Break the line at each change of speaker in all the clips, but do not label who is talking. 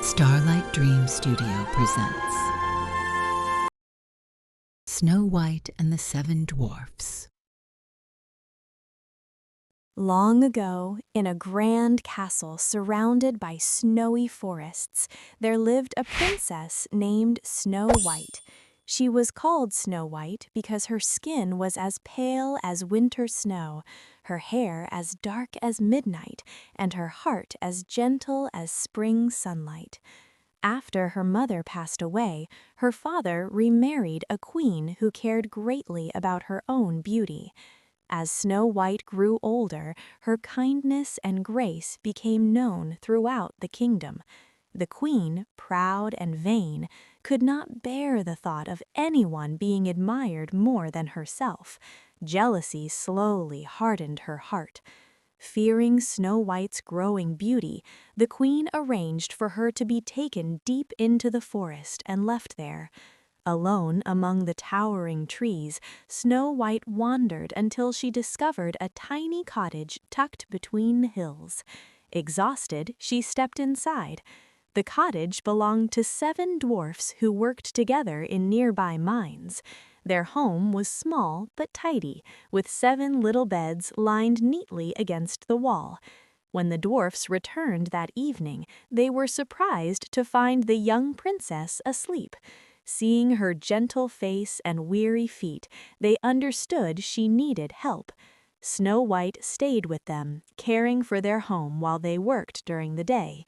Starlight Dream Studio presents Snow White and the Seven Dwarfs.
Long ago, in a grand castle surrounded by snowy forests, there lived a princess named Snow White. She was called Snow White because her skin was as pale as winter snow, her hair as dark as midnight, and her heart as gentle as spring sunlight. After her mother passed away, her father remarried a queen who cared greatly about her own beauty. As Snow White grew older, her kindness and grace became known throughout the kingdom. The queen, proud and vain, could not bear the thought of anyone being admired more than herself. Jealousy slowly hardened her heart. Fearing Snow White's growing beauty, the queen arranged for her to be taken deep into the forest and left there. Alone among the towering trees, Snow White wandered until she discovered a tiny cottage tucked between the hills. Exhausted, she stepped inside. The cottage belonged to 7 dwarfs who worked together in nearby mines. Their home was small but tidy, with 7 little beds lined neatly against the wall. When the dwarfs returned that evening, they were surprised to find the young princess asleep. Seeing her gentle face and weary feet, they understood she needed help. Snow White stayed with them, caring for their home while they worked during the day.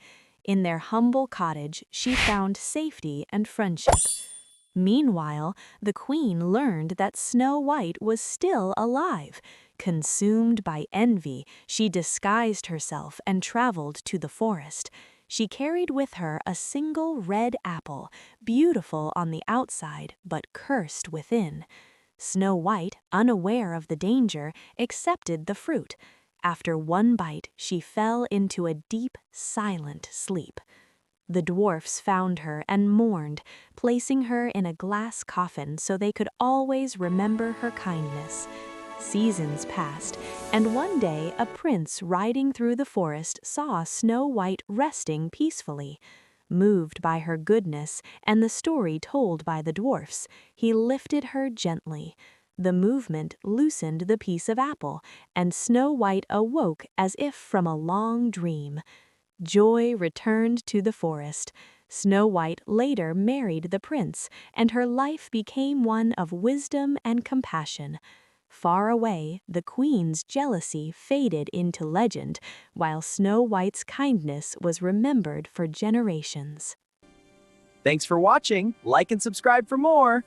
In their humble cottage, she found safety and friendship. Meanwhile, the queen learned that Snow White was still alive. Consumed by envy, she disguised herself and traveled to the forest. She carried with her a single red apple, beautiful on the outside but cursed within. Snow White, unaware of the danger, accepted the fruit. After one bite, she fell into a deep, silent sleep. The dwarfs found her and mourned, placing her in a glass coffin so they could always remember her kindness. Seasons passed, and one day a prince riding through the forest saw Snow White resting peacefully. Moved by her goodness and the story told by the dwarfs, he lifted her gently. The movement loosened the piece of apple, and Snow White awoke as if from a long dream. Joy returned to the forest. Snow White later married the prince, and her life became one of wisdom and compassion. Far away, the queen's jealousy faded into legend, while Snow White's kindness was remembered for generations.
Thanks for watching. Like and subscribe for more.